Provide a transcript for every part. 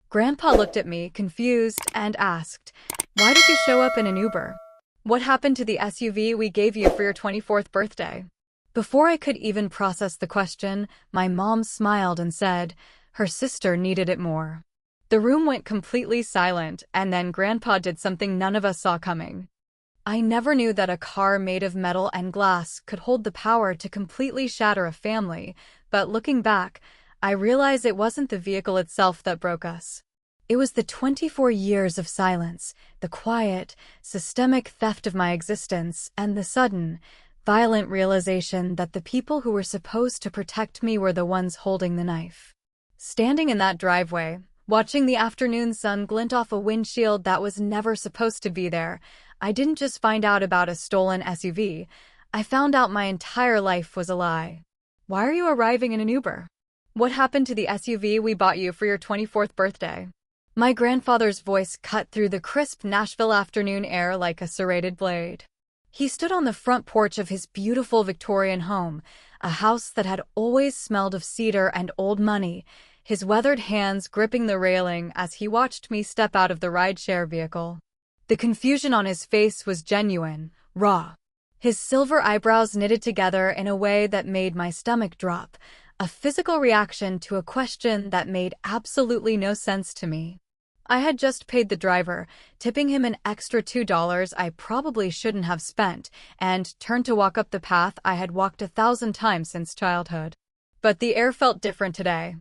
Grandpa looked at me, confused, and asked, "Why did you show up in an Uber? What happened to the SUV we gave you for your 24th birthday?" Before I could even process the question, my mom smiled and said her sister needed it more. The room went completely silent, and then Grandpa did something none of us saw coming. I never knew that a car made of metal and glass could hold the power to completely shatter a family, but looking back, I realize it wasn't the vehicle itself that broke us. It was the 24 years of silence, the quiet, systemic theft of my existence, and the sudden, violent realization that the people who were supposed to protect me were the ones holding the knife. Standing in that driveway, watching the afternoon sun glint off a windshield that was never supposed to be there, I didn't just find out about a stolen SUV, I found out my entire life was a lie. Why are you arriving in an Uber? What happened to the SUV we bought you for your 24th birthday? My grandfather's voice cut through the crisp Nashville afternoon air like a serrated blade. He stood on the front porch of his beautiful Victorian home, a house that had always smelled of cedar and old money, his weathered hands gripping the railing as he watched me step out of the rideshare vehicle. The confusion on his face was genuine, raw. His silver eyebrows knitted together in a way that made my stomach drop, a physical reaction to a question that made absolutely no sense to me. I had just paid the driver, tipping him an extra $2 I probably shouldn't have spent, and turned to walk up the path I had walked 1,000 times since childhood. But the air felt different today.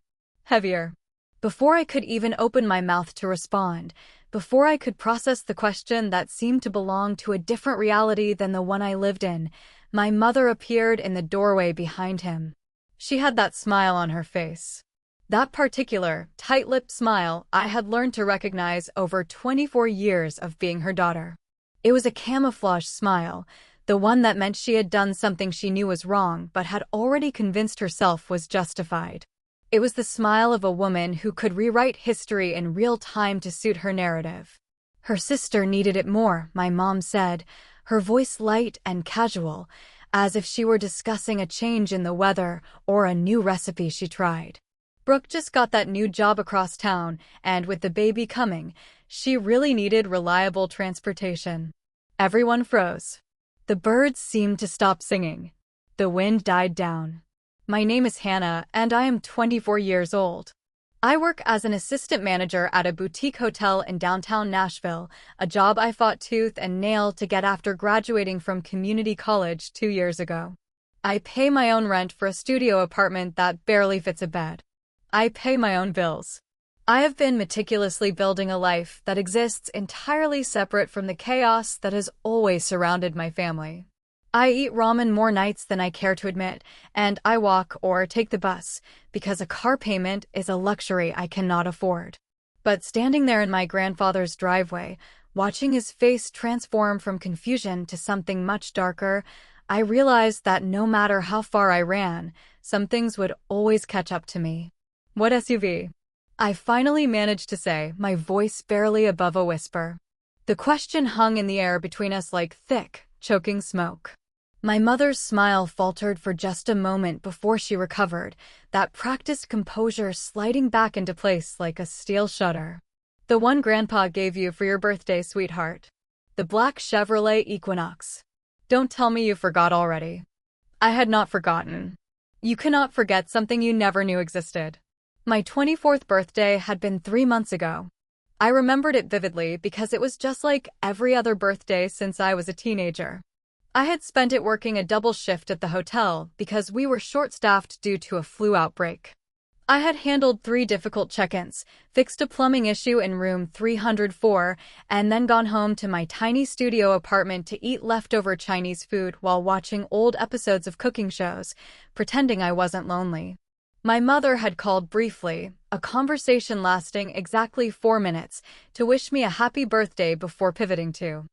Heavier. Before I could even open my mouth to respond, before I could process the question that seemed to belong to a different reality than the one I lived in, my mother appeared in the doorway behind him. She had that smile on her face. That particular, tight-lipped smile I had learned to recognize over 24 years of being her daughter. It was a camouflage smile, the one that meant she had done something she knew was wrong but had already convinced herself was justified. It was the smile of a woman who could rewrite history in real time to suit her narrative. Her sister needed it more, my mom said, her voice light and casual, as if she were discussing a change in the weather or a new recipe she tried. Brooke just got that new job across town, and with the baby coming, she really needed reliable transportation. Everyone froze. The birds seemed to stop singing. The wind died down. My name is Hannah, and I am 24 years old. I work as an assistant manager at a boutique hotel in downtown Nashville, a job I fought tooth and nail to get after graduating from community college 2 years ago. I pay my own rent for a studio apartment that barely fits a bed. I pay my own bills. I have been meticulously building a life that exists entirely separate from the chaos that has always surrounded my family. I eat ramen more nights than I care to admit, and I walk or take the bus, because a car payment is a luxury I cannot afford. But standing there in my grandfather's driveway, watching his face transform from confusion to something much darker, I realized that no matter how far I ran, some things would always catch up to me. "What SUV?" I finally managed to say, my voice barely above a whisper. The question hung in the air between us like thick, choking smoke. My mother's smile faltered for just a moment before she recovered, that practiced composure sliding back into place like a steel shutter. "The one Grandpa gave you for your birthday, sweetheart. The black Chevrolet Equinox. Don't tell me you forgot already." I had not forgotten. You cannot forget something you never knew existed. My 24th birthday had been 3 months ago. I remembered it vividly because it was just like every other birthday since I was a teenager. I had spent it working a double shift at the hotel because we were short-staffed due to a flu outbreak. I had handled 3 difficult check-ins, fixed a plumbing issue in room 304, and then gone home to my tiny studio apartment to eat leftover Chinese food while watching old episodes of cooking shows, pretending I wasn't lonely. My mother had called briefly, a conversation lasting exactly 4 minutes, to wish me a happy birthday before pivoting to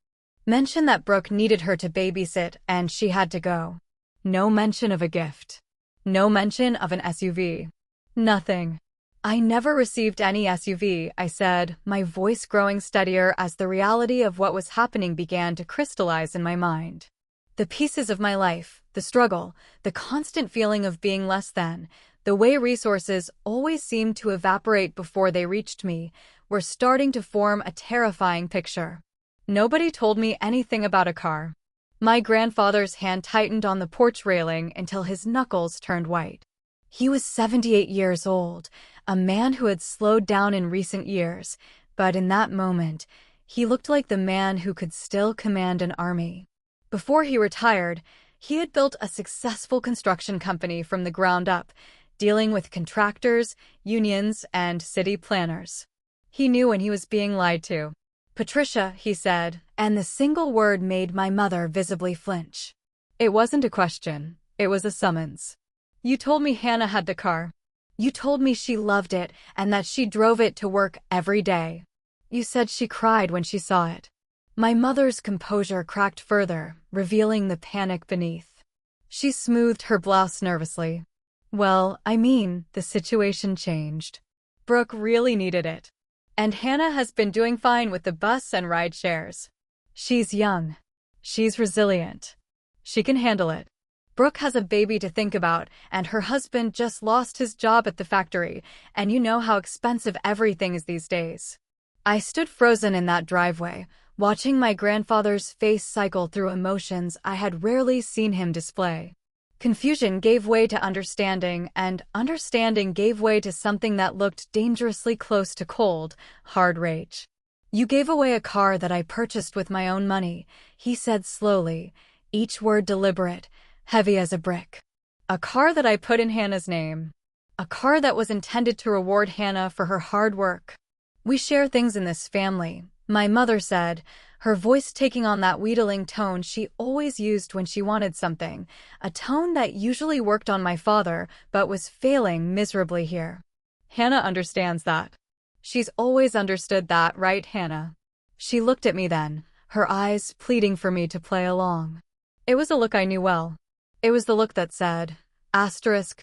mention that Brooke needed her to babysit and she had to go. No mention of a gift. No mention of an SUV. Nothing. "I never received any SUV," I said, my voice growing steadier as the reality of what was happening began to crystallize in my mind. The pieces of my life, the struggle, the constant feeling of being less than, The way resources always seemed to evaporate before they reached me were starting to form a terrifying picture. Nobody told me anything about a car. My grandfather's hand tightened on the porch railing until his knuckles turned white. He was 78 years old, a man who had slowed down in recent years, but in that moment, he looked like the man who could still command an army. Before he retired, he had built a successful construction company from the ground up, dealing with contractors, unions, and city planners. He knew when he was being lied to. "Patricia," he said, and the single word made my mother visibly flinch. It wasn't a question, it was a summons. "You told me Hannah had the car. You told me she loved it and that she drove it to work every day. You said she cried when she saw it." My mother's composure cracked further, revealing the panic beneath. She smoothed her blouse nervously. "Well, I mean, the situation changed. Brooke really needed it. And Hannah has been doing fine with the bus and ride shares. She's young. She's resilient. She can handle it. Brooke has a baby to think about, and her husband just lost his job at the factory, and you know how expensive everything is these days." I stood frozen in that driveway, watching my grandfather's face cycle through emotions I had rarely seen him display. Confusion gave way to understanding, and understanding gave way to something that looked dangerously close to cold, hard rage. "You gave away a car that I purchased with my own money," he said slowly, each word deliberate, heavy as a brick. "A car that I put in Hannah's name. A car that was intended to reward Hannah for her hard work. We share things in this family," my mother said, her voice taking on that wheedling tone she always used when she wanted something, a tone that usually worked on my father but was failing miserably here. "Hannah understands that. She's always understood that, right, Hannah?" She looked at me then, her eyes pleading for me to play along. It was a look I knew well. It was the look that said,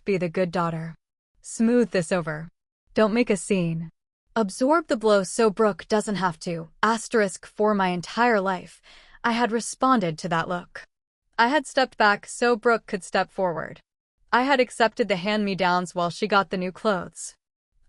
"Be the good daughter. Smooth this over. Don't make a scene. Absorb the blow so Brooke doesn't have to." For my entire life, I had responded to that look. I had stepped back so Brooke could step forward. I had accepted the hand-me-downs while she got the new clothes.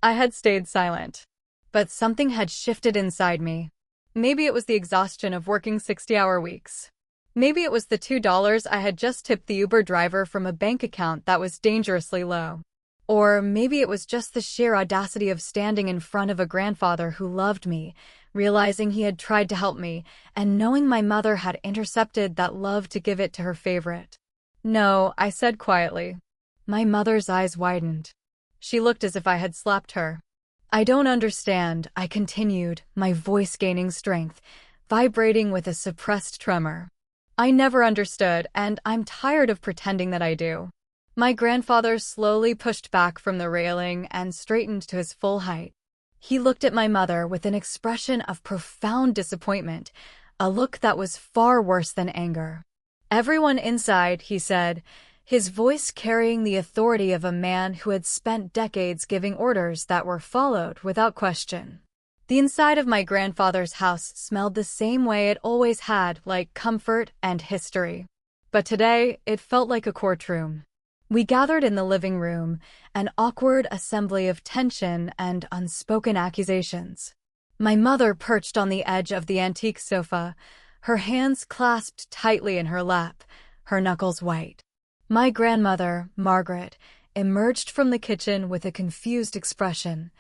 I had stayed silent. But something had shifted inside me. Maybe it was the exhaustion of working 60-hour weeks. Maybe it was the $2 I had just tipped the Uber driver from a bank account that was dangerously low. Or maybe it was just the sheer audacity of standing in front of a grandfather who loved me, realizing he had tried to help me, and knowing my mother had intercepted that love to give it to her favorite. "No," I said quietly. My mother's eyes widened. She looked as if I had slapped her. "I don't understand," I continued, my voice gaining strength, vibrating with a suppressed tremor. "I never understood, and I'm tired of pretending that I do." My grandfather slowly pushed back from the railing and straightened to his full height. He looked at my mother with an expression of profound disappointment, a look that was far worse than anger. "Everyone inside," he said, his voice carrying the authority of a man who had spent decades giving orders that were followed without question. The inside of my grandfather's house smelled the same way it always had, like comfort and history. But today, it felt like a courtroom. We gathered in the living room, an awkward assembly of tension and unspoken accusations. My mother perched on the edge of the antique sofa, her hands clasped tightly in her lap, her knuckles white. My grandmother, Margaret, emerged from the kitchen with a confused expression,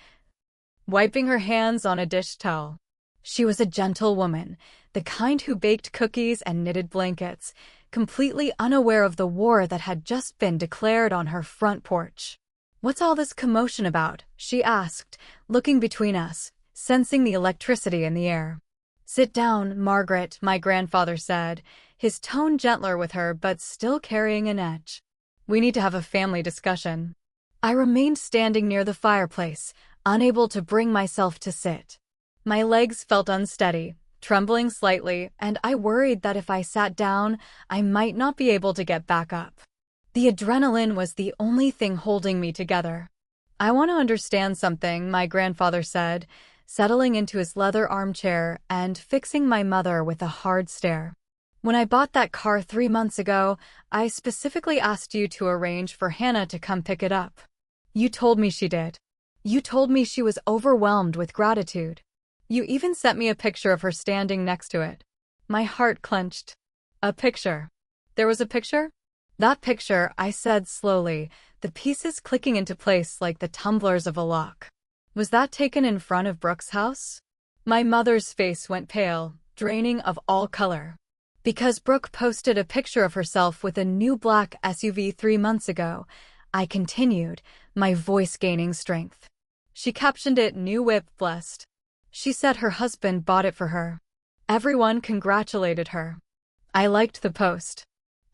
wiping her hands on a dish towel. She was a gentle woman, the kind who baked cookies and knitted blankets, completely unaware of the war that had just been declared on her front porch. "What's all this commotion about?" she asked, looking between us, sensing the electricity in the air. "Sit down, Margaret," my grandfather said, his tone gentler with her but still carrying an edge. "We need to have a family discussion." I remained standing near the fireplace, unable to bring myself to sit. My legs felt unsteady, trembling slightly, and I worried that if I sat down, I might not be able to get back up. The adrenaline was the only thing holding me together. "I want to understand something," my grandfather said, settling into his leather armchair and fixing my mother with a hard stare. "When I bought that car 3 months ago, I specifically asked you to arrange for Hannah to come pick it up. You told me she did. You told me she was overwhelmed with gratitude. You even sent me a picture of her standing next to it. My heart clenched. A picture. There was a picture? That picture, I said slowly, the pieces clicking into place like the tumblers of a lock. Was that taken in front of Brooke's house? My mother's face went pale, draining of all color. Because Brooke posted a picture of herself with a new black SUV 3 months ago, I continued, my voice gaining strength. She captioned it "New Whip Blessed." She said her husband bought it for her. Everyone congratulated her. I liked the post.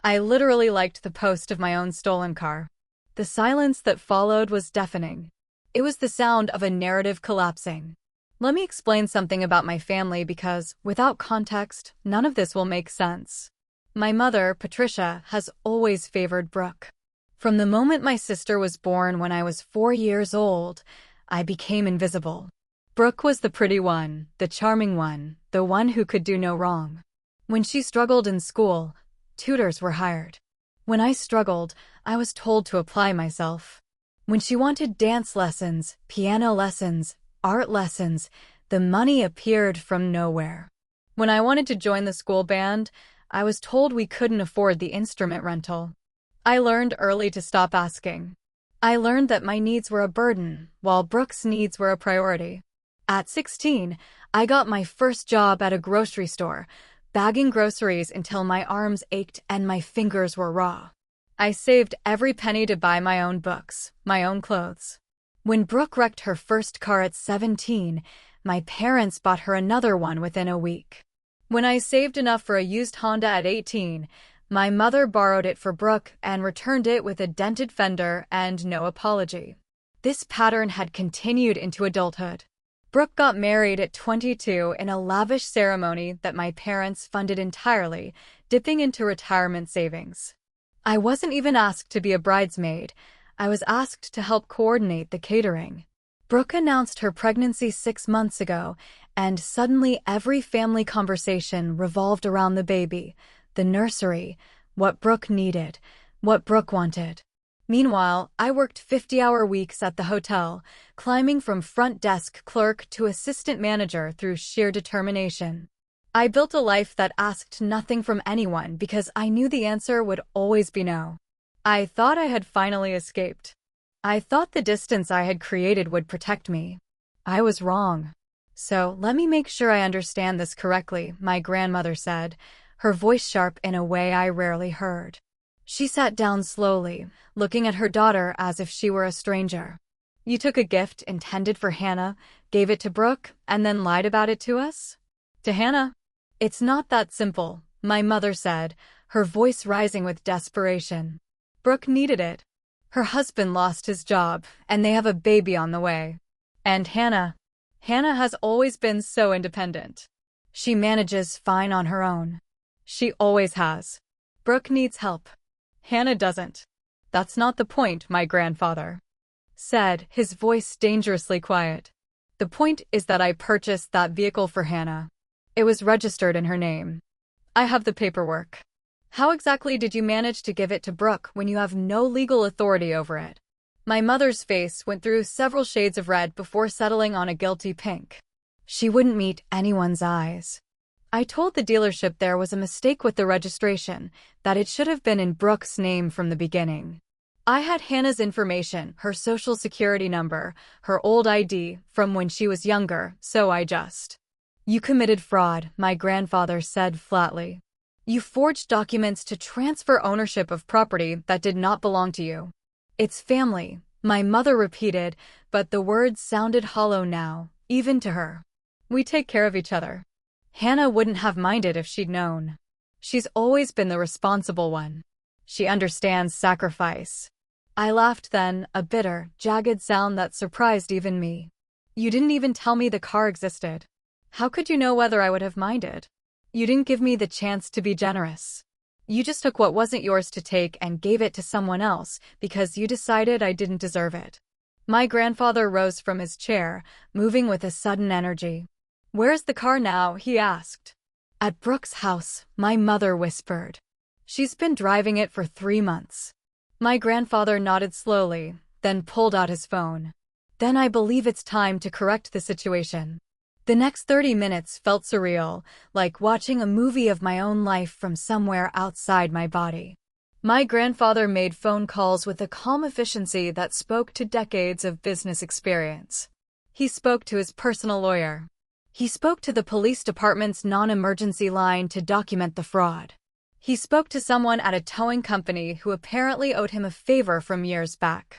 I literally liked the post of my own stolen car. The silence that followed was deafening. It was the sound of a narrative collapsing. Let me explain something about my family because, without context, none of this will make sense. My mother, Patricia, has always favored Brooke. From the moment my sister was born when I was 4 years old, I became invisible. Brooke was the pretty one, the charming one, the one who could do no wrong. When she struggled in school, tutors were hired. When I struggled, I was told to apply myself. When she wanted dance lessons, piano lessons, art lessons, the money appeared from nowhere. When I wanted to join the school band, I was told we couldn't afford the instrument rental. I learned early to stop asking. I learned that my needs were a burden, while Brooke's needs were a priority. At 16, I got my first job at a grocery store, bagging groceries until my arms ached and my fingers were raw. I saved every penny to buy my own books, my own clothes. When Brooke wrecked her first car at 17, my parents bought her another one within a week. When I saved enough for a used Honda at 18, my mother borrowed it for Brooke and returned it with a dented fender and no apology. This pattern had continued into adulthood. Brooke got married at 22 in a lavish ceremony that my parents funded entirely, dipping into retirement savings. I wasn't even asked to be a bridesmaid. I was asked to help coordinate the catering. Brooke announced her pregnancy 6 months ago, and suddenly every family conversation revolved around the baby, the nursery, what Brooke needed, what Brooke wanted. Meanwhile, I worked 50-hour weeks at the hotel, climbing from front desk clerk to assistant manager through sheer determination. I built a life that asked nothing from anyone because I knew the answer would always be no. I thought I had finally escaped. I thought the distance I had created would protect me. I was wrong. So, let me make sure I understand this correctly, my grandmother said, her voice sharp in a way I rarely heard. She sat down slowly, looking at her daughter as if she were a stranger. You took a gift intended for Hannah, gave it to Brooke, and then lied about it to us? To Hannah? It's not that simple, my mother said, her voice rising with desperation. Brooke needed it. Her husband lost his job, and they have a baby on the way. And Hannah has always been so independent. She manages fine on her own. She always has. Brooke needs help. Hannah doesn't. That's not the point, my grandfather said, his voice dangerously quiet. The point is that I purchased that vehicle for Hannah. It was registered in her name. I have the paperwork. How exactly did you manage to give it to Brooke when you have no legal authority over it? My mother's face went through several shades of red before settling on a guilty pink. She wouldn't meet anyone's eyes. I told the dealership there was a mistake with the registration, that it should have been in Brooke's name from the beginning. I had Hannah's information, her social security number, her old ID, from when she was younger, so I just... You committed fraud, my grandfather said flatly. You forged documents to transfer ownership of property that did not belong to you. It's family, my mother repeated, but the words sounded hollow now, even to her. We take care of each other. Hannah wouldn't have minded if she'd known. She's always been the responsible one. She understands sacrifice. I laughed then, a bitter, jagged sound that surprised even me. You didn't even tell me the car existed. How could you know whether I would have minded? You didn't give me the chance to be generous. You just took what wasn't yours to take and gave it to someone else because you decided I didn't deserve it. My grandfather rose from his chair, moving with a sudden energy. Where's the car now? He asked. At Brooke's house, my mother whispered. She's been driving it for 3 months. My grandfather nodded slowly, then pulled out his phone. Then I believe it's time to correct the situation. The next 30 minutes felt surreal, like watching a movie of my own life from somewhere outside my body. My grandfather made phone calls with a calm efficiency that spoke to decades of business experience. He spoke to his personal lawyer. He spoke to the police department's non-emergency line to document the fraud. He spoke to someone at a towing company who apparently owed him a favor from years back.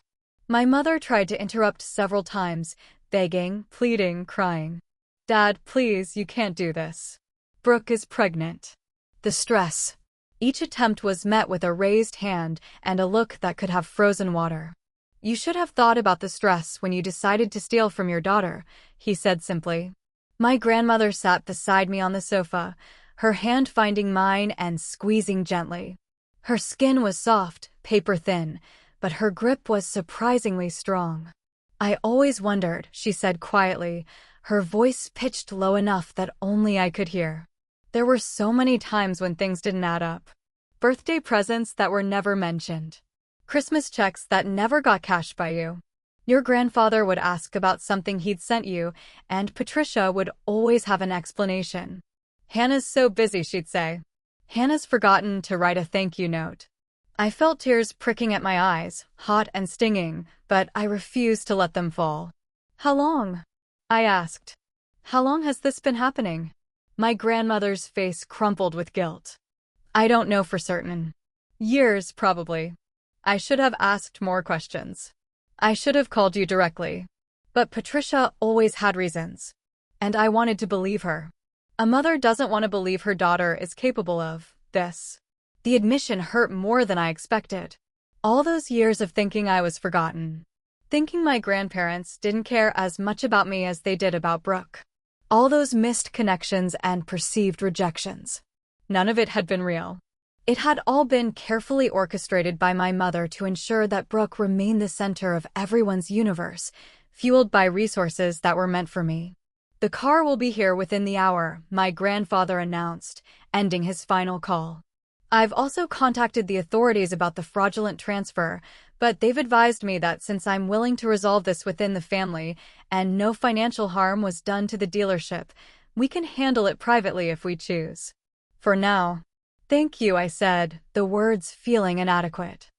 My mother tried to interrupt several times, begging, pleading, crying. "Dad, please, you can't do this. Brooke is pregnant." The stress. Each attempt was met with a raised hand and a look that could have frozen water. "You should have thought about the stress when you decided to steal from your daughter," he said simply. My grandmother sat beside me on the sofa, her hand finding mine and squeezing gently. Her skin was soft, paper-thin, but her grip was surprisingly strong. "I always wondered," she said quietly, her voice pitched low enough that only I could hear. "There were so many times when things didn't add up. Birthday presents that were never mentioned. Christmas checks that never got cashed by you. Your grandfather would ask about something he'd sent you, and Patricia would always have an explanation. 'Hannah's so busy,' she'd say. 'Hannah's forgotten to write a thank you note.'" I felt tears pricking at my eyes, hot and stinging, but I refused to let them fall. "How long?" I asked. "How long has this been happening?" My grandmother's face crumpled with guilt. "I don't know for certain. Years, probably. I should have asked more questions. I should have called you directly. But Patricia always had reasons. And I wanted to believe her. A mother doesn't want to believe her daughter is capable of this." The admission hurt more than I expected. All those years of thinking I was forgotten. Thinking my grandparents didn't care as much about me as they did about Brooke. All those missed connections and perceived rejections. None of it had been real. It had all been carefully orchestrated by my mother to ensure that Brooke remained the center of everyone's universe, fueled by resources that were meant for me. "The car will be here within the hour," my grandfather announced, ending his final call. "I've also contacted the authorities about the fraudulent transfer, but they've advised me that since I'm willing to resolve this within the family and no financial harm was done to the dealership, we can handle it privately if we choose. For now." "Thank you," I said, the words feeling inadequate.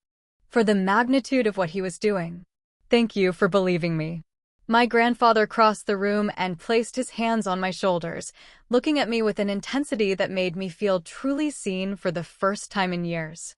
For the magnitude of what he was doing. "Thank you for believing me." My grandfather crossed the room and placed his hands on my shoulders, looking at me with an intensity that made me feel truly seen for the first time in years.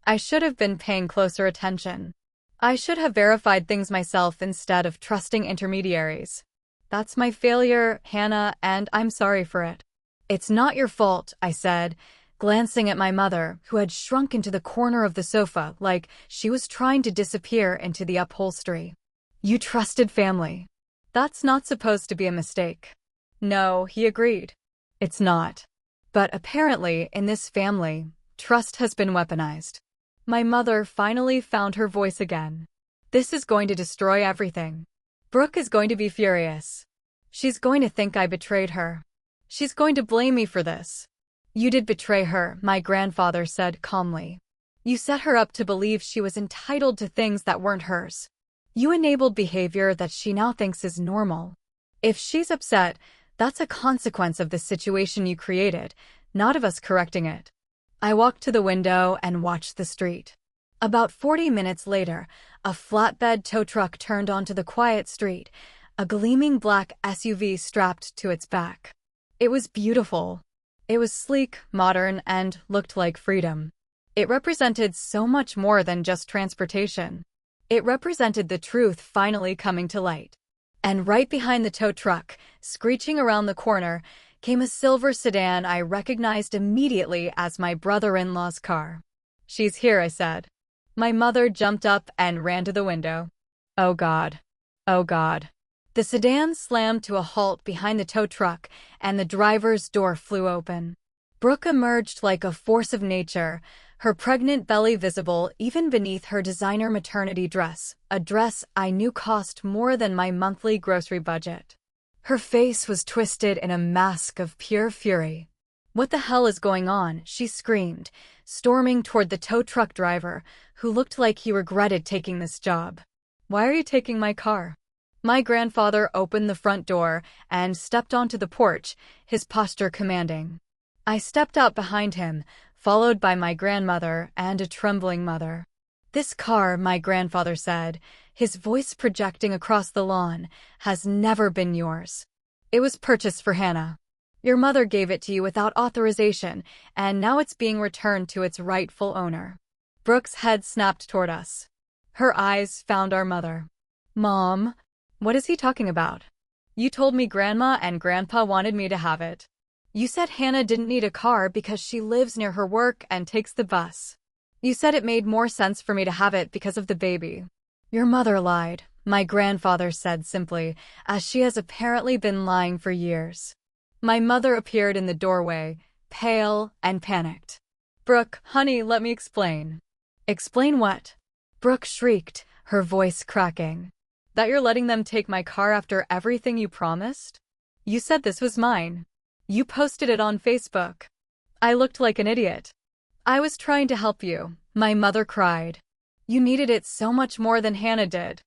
I should have been paying closer attention. I should have verified things myself instead of trusting intermediaries. "That's my failure, Hannah, and I'm sorry for it." "It's not your fault," I said, glancing at my mother, who had shrunk into the corner of the sofa like she was trying to disappear into the upholstery. "You trusted family. That's not supposed to be a mistake." "No," he agreed. "It's not. But apparently, in this family, trust has been weaponized." My mother finally found her voice again. "This is going to destroy everything. Brooke is going to be furious. She's going to think I betrayed her. She's going to blame me for this." "You did betray her," my grandfather said calmly. "You set her up to believe she was entitled to things that weren't hers. You enabled behavior that she now thinks is normal. If she's upset, that's a consequence of the situation you created, not of us correcting it." I walked to the window and watched the street. About 40 minutes later, a flatbed tow truck turned onto the quiet street, a gleaming black SUV strapped to its back. It was beautiful. It was sleek, modern, and looked like freedom. It represented so much more than just transportation. It represented the truth finally coming to light. And right behind the tow truck, screeching around the corner, came a silver sedan I recognized immediately as my brother-in-law's car. "She's here," I said. My mother jumped up and ran to the window. "Oh God. Oh God." The sedan slammed to a halt behind the tow truck, and the driver's door flew open. Brooke emerged like a force of nature, her pregnant belly visible even beneath her designer maternity dress, a dress I knew cost more than my monthly grocery budget. Her face was twisted in a mask of pure fury. "What the hell is going on?" she screamed, storming toward the tow truck driver, who looked like he regretted taking this job. Why are you taking my car? My grandfather opened the front door and stepped onto the porch, his posture commanding. I stepped out behind him, followed by my grandmother and a trembling mother. This car, my grandfather said, his voice projecting across the lawn, has never been yours. It was purchased for Hannah. Your mother gave it to you without authorization, and now it's being returned to its rightful owner. Brooke's head snapped toward us. Her eyes found our mother. Mom, what is he talking about? You told me Grandma and Grandpa wanted me to have it. You said Hannah didn't need a car because she lives near her work and takes the bus. You said it made more sense for me to have it because of the baby. Your mother lied, my grandfather said simply, as she has apparently been lying for years. My mother appeared in the doorway, pale and panicked. Brooke, honey, let me explain. Explain what? Brooke shrieked, her voice cracking. That you're letting them take my car after everything you promised? You said this was mine. You posted it on Facebook. I looked like an idiot. I was trying to help you, my mother cried. You needed it so much more than Hannah did.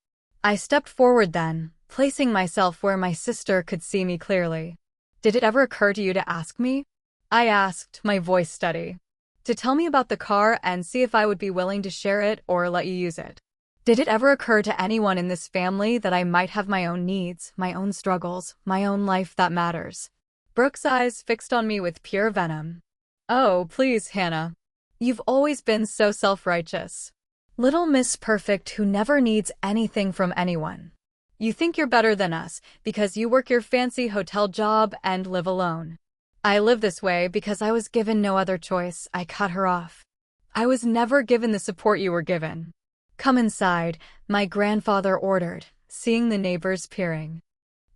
I stepped forward then, placing myself where my sister could see me clearly. Did it ever occur to you to ask me? I asked, my voice steady. To tell me about the car and see if I would be willing to share it or let you use it. Did it ever occur to anyone in this family that I might have my own needs, my own struggles, my own life that matters? Brooke's eyes fixed on me with pure venom. Oh, please, Hannah. You've always been so self-righteous. Little Miss Perfect who never needs anything from anyone. You think you're better than us because you work your fancy hotel job and live alone. I live this way because I was given no other choice. I cut her off. I was never given the support you were given. Come inside, my grandfather ordered, seeing the neighbors peering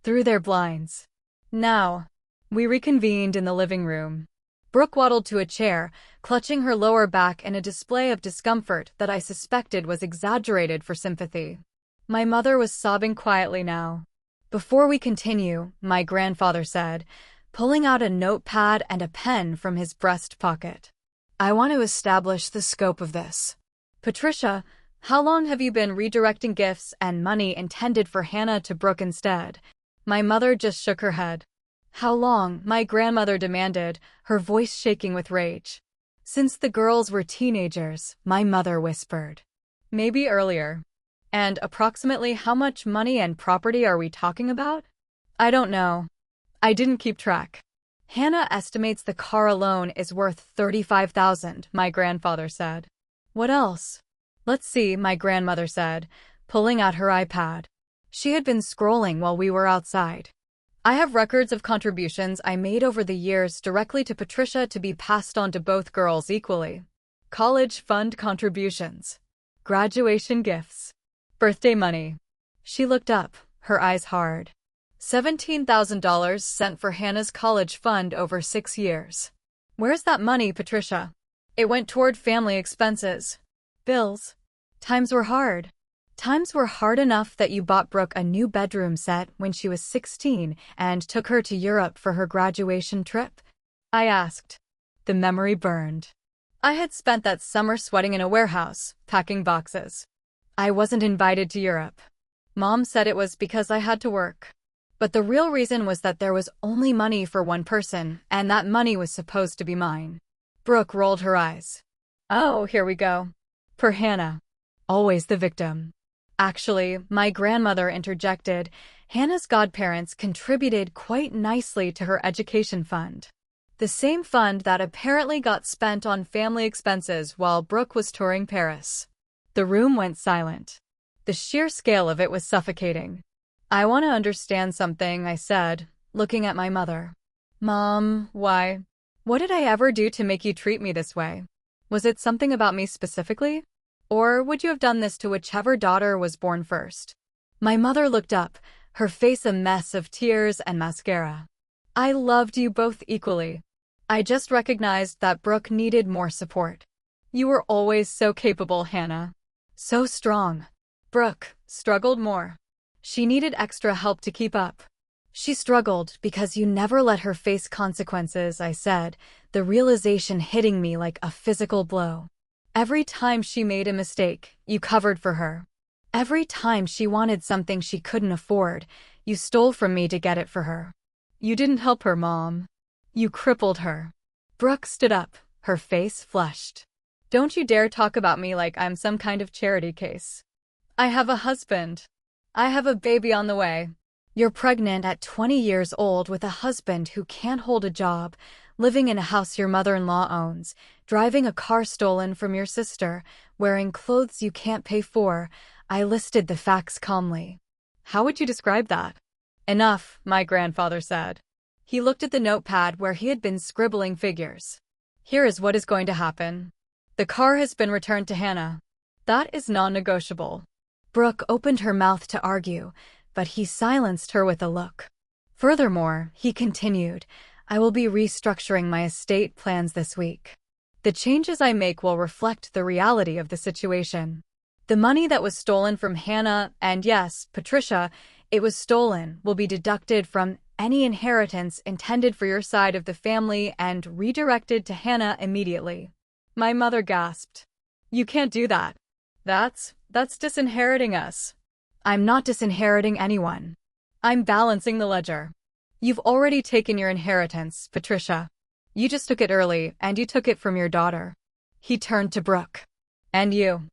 through their blinds. Now, we reconvened in the living room. Brooke waddled to a chair, clutching her lower back in a display of discomfort that I suspected was exaggerated for sympathy. My mother was sobbing quietly now. Before we continue, my grandfather said, pulling out a notepad and a pen from his breast pocket. I want to establish the scope of this. Patricia, how long have you been redirecting gifts and money intended for Hannah to Brooke instead? My mother just shook her head. How long? My grandmother demanded, her voice shaking with rage. Since the girls were teenagers, my mother whispered. Maybe earlier. And approximately how much money and property are we talking about? I don't know. I didn't keep track. Hannah estimates the car alone is worth $35,000, my grandfather said. What else? Let's see, my grandmother said, pulling out her iPad. She had been scrolling while we were outside. I have records of contributions I made over the years directly to Patricia to be passed on to both girls equally. College fund contributions. Graduation gifts. Birthday money. She looked up, her eyes hard. $17,000 sent for Hannah's college fund over 6 years. Where's that money, Patricia? It went toward family expenses. Bills. Times were hard. Times were hard enough that you bought Brooke a new bedroom set when she was 16 and took her to Europe for her graduation trip? I asked. The memory burned. I had spent that summer sweating in a warehouse, packing boxes. I wasn't invited to Europe. Mom said it was because I had to work. But the real reason was that there was only money for one person, and that money was supposed to be mine. Brooke rolled her eyes. Oh, here we go. Per Hannah. Always the victim. Actually, my grandmother interjected, Hannah's godparents contributed quite nicely to her education fund. The same fund that apparently got spent on family expenses while Brooke was touring Paris. The room went silent. The sheer scale of it was suffocating. I want to understand something, I said, looking at my mother. Mom, why? What did I ever do to make you treat me this way? Was it something about me specifically? Or would you have done this to whichever daughter was born first? My mother looked up, her face a mess of tears and mascara. I loved you both equally. I just recognized that Brooke needed more support. You were always so capable, Hannah. So strong. Brooke struggled more. She needed extra help to keep up. She struggled because you never let her face consequences, I said, the realization hitting me like a physical blow. Every time she made a mistake, you covered for her. Every time she wanted something she couldn't afford, you stole from me to get it for her. You didn't help her, Mom. You crippled her. Brooke stood up, her face flushed. Don't you dare talk about me like I'm some kind of charity case. I have a husband. I have a baby on the way. You're pregnant at 20 years old with a husband who can't hold a job, living in a house your mother-in-law owns, driving a car stolen from your sister, wearing clothes you can't pay for. I listed the facts calmly. How would you describe that? Enough, my grandfather said. He looked at the notepad where he had been scribbling figures. Here is what is going to happen. The car has been returned to Hannah. That is non-negotiable. Brooke opened her mouth to argue, but he silenced her with a look. Furthermore, he continued, I will be restructuring my estate plans this week. The changes I make will reflect the reality of the situation. The money that was stolen from Hannah, and yes, Patricia, it was stolen, will be deducted from any inheritance intended for your side of the family and redirected to Hannah immediately. My mother gasped. You can't do that. That's disinheriting us. I'm not disinheriting anyone. I'm balancing the ledger. You've already taken your inheritance, Patricia. You just took it early, and you took it from your daughter. He turned to Brooke. And you,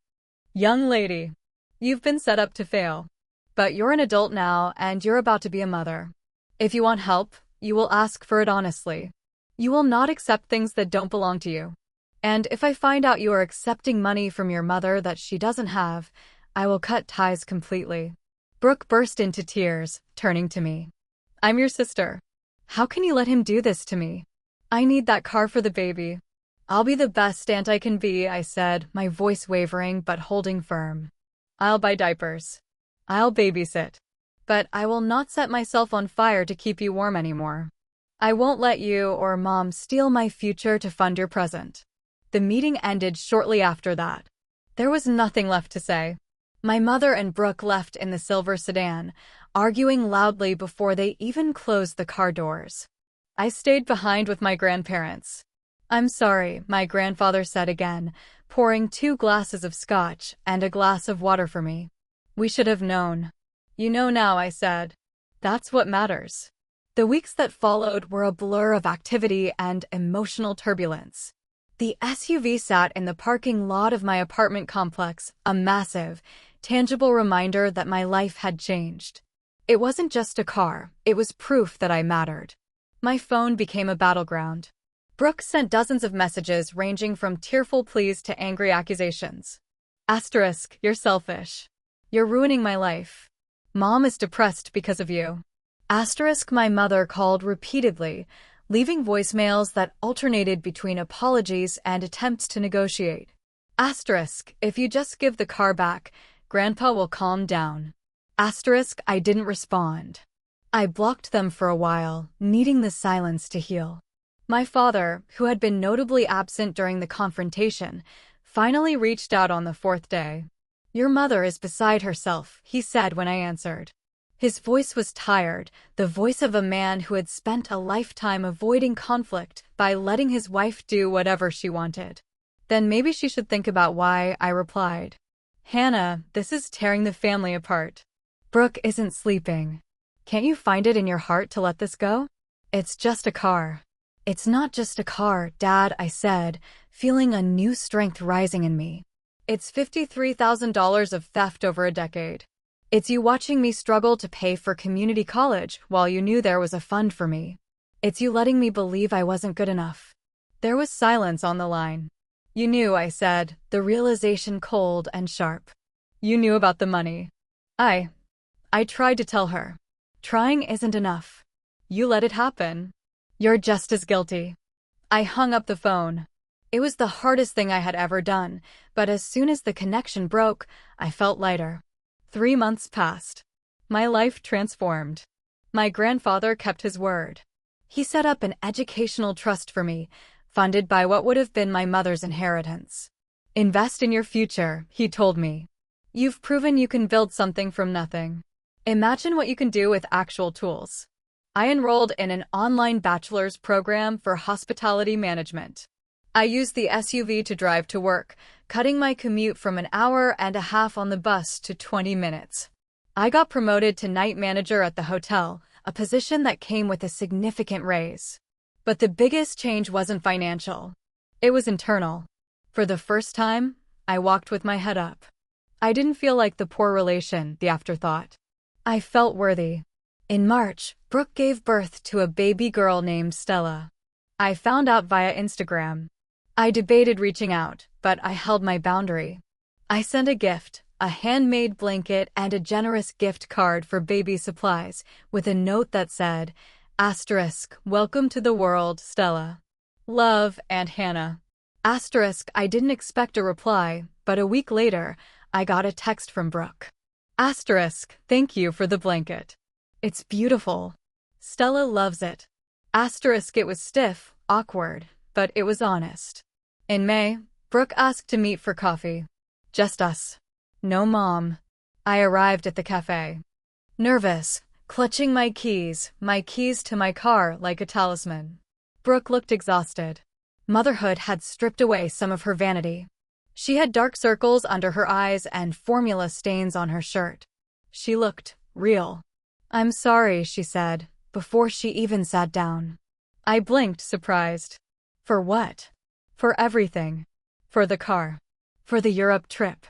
young lady, you've been set up to fail. But you're an adult now, and you're about to be a mother. If you want help, you will ask for it honestly. You will not accept things that don't belong to you. And if I find out you are accepting money from your mother that she doesn't have, I will cut ties completely. Brooke burst into tears, turning to me. I'm your sister. How can you let him do this to me? I need that car for the baby. I'll be the best aunt I can be, I said, my voice wavering but holding firm. I'll buy diapers. I'll babysit. But I will not set myself on fire to keep you warm anymore. I won't let you or Mom steal my future to fund your present. The meeting ended shortly after that. There was nothing left to say. My mother and Brooke left in the silver sedan, arguing loudly before they even closed the car doors. I stayed behind with my grandparents. I'm sorry, my grandfather said again, pouring 2 glasses of scotch and a glass of water for me. We should have known. You know now, I said. That's what matters. The weeks that followed were a blur of activity and emotional turbulence. The SUV sat in the parking lot of my apartment complex, a massive, tangible reminder that my life had changed. It wasn't just a car, it was proof that I mattered. My phone became a battleground. Brooke sent dozens of messages ranging from tearful pleas to angry accusations. Asterisk, you're selfish. You're ruining my life. Mom is depressed because of you. Asterisk, my mother called repeatedly, leaving voicemails that alternated between apologies and attempts to negotiate. Asterisk, if you just give the car back, Grandpa will calm down. Asterisk, I didn't respond. I blocked them for a while, needing the silence to heal. My father, who had been notably absent during the confrontation, finally reached out on the 4th day. Your mother is beside herself, he said when I answered. His voice was tired, the voice of a man who had spent a lifetime avoiding conflict by letting his wife do whatever she wanted. Then maybe she should think about why, I replied. Hannah, this is tearing the family apart. Brooke isn't sleeping. Can't you find it in your heart to let this go? It's just a car. It's not just a car, Dad, I said, feeling a new strength rising in me. It's $53,000 of theft over a decade. It's you watching me struggle to pay for community college while you knew there was a fund for me. It's you letting me believe I wasn't good enough. There was silence on the line. You knew, I said, the realization cold and sharp. You knew about the money. I tried to tell her. Trying isn't enough. You let it happen. You're just as guilty. I hung up the phone. It was the hardest thing I had ever done, but as soon as the connection broke, I felt lighter. 3 months passed. My life transformed. My grandfather kept his word. He set up an educational trust for me, funded by what would have been my mother's inheritance. Invest in your future, he told me. You've proven you can build something from nothing. Imagine what you can do with actual tools. I enrolled in an online bachelor's program for hospitality management. I used the SUV to drive to work, cutting my commute from an hour and a half on the bus to 20 minutes. I got promoted to night manager at the hotel, a position that came with a significant raise. But the biggest change wasn't financial. It was internal. For the first time, I walked with my head up. I didn't feel like the poor relation, the afterthought. I felt worthy. In March, Brooke gave birth to a baby girl named Stella. I found out via Instagram. I debated reaching out, but I held my boundary. I sent a gift, a handmade blanket and a generous gift card for baby supplies, with a note that said, "Welcome to the world, Stella. Love, Aunt Hannah." I didn't expect a reply, but a week later, I got a text from Brooke. Thank you for the blanket. It's beautiful. Stella loves it. It was stiff, awkward, but it was honest. In May, Brooke asked to meet for coffee. Just us. No mom. I arrived at the cafe. Nervous, clutching my keys to my car like a talisman. Brooke looked exhausted. Motherhood had stripped away some of her vanity. She had dark circles under her eyes and formula stains on her shirt. She looked real. "I'm sorry," she said, before she even sat down. I blinked, surprised. For what? For everything. For the car. For the Europe trip.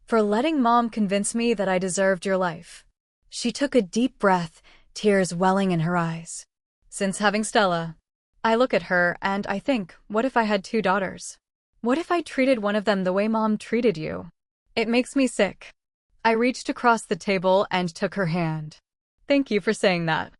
For letting Mom convince me that I deserved your life. She took a deep breath, tears welling in her eyes. Since having Stella, I look at her and I think, what if I had 2 daughters? What if I treated one of them the way Mom treated you? It makes me sick. I reached across the table and took her hand. "Thank you for saying that."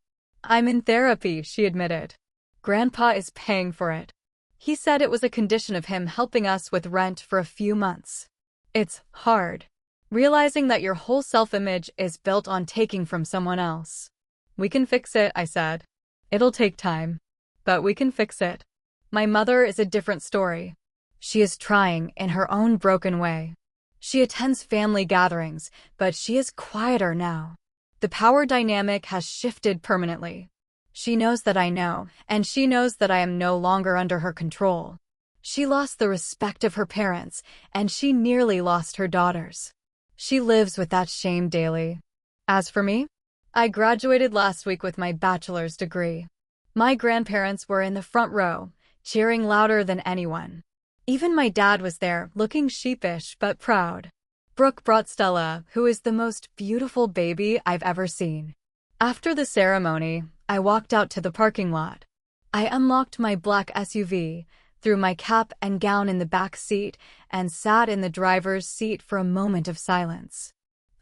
"I'm in therapy," she admitted. "Grandpa is paying for it. He said it was a condition of him helping us with rent for a few months. It's hard. Realizing that your whole self-image is built on taking from someone else." "We can fix it," I said. "It'll take time. But we can fix it." My mother is a different story. She is trying in her own broken way. She attends family gatherings, but she is quieter now. The power dynamic has shifted permanently. She knows that I know, and she knows that I am no longer under her control. She lost the respect of her parents, and she nearly lost her daughters. She lives with that shame daily. As for me, I graduated last week with my bachelor's degree. My grandparents were in the front row, cheering louder than anyone. Even my dad was there, looking sheepish but proud. Brooke brought Stella, who is the most beautiful baby I've ever seen. After the ceremony, I walked out to the parking lot. I unlocked my black SUV, threw my cap and gown in the back seat, and sat in the driver's seat for a moment of silence.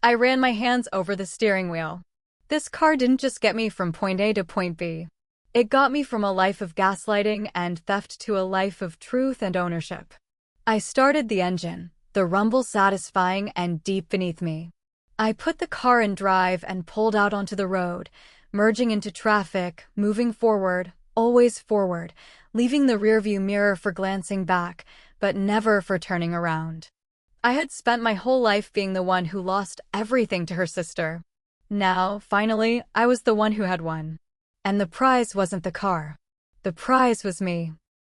I ran my hands over the steering wheel. This car didn't just get me from point A to point B. It got me from a life of gaslighting and theft to a life of truth and ownership. I started the engine, the rumble satisfying and deep beneath me. I put the car in drive and pulled out onto the road, merging into traffic, moving forward, always forward, leaving the rearview mirror for glancing back, but never for turning around. I had spent my whole life being the one who lost everything to her sister. Now, finally, I was the one who had won. And the prize wasn't the car. The prize was me.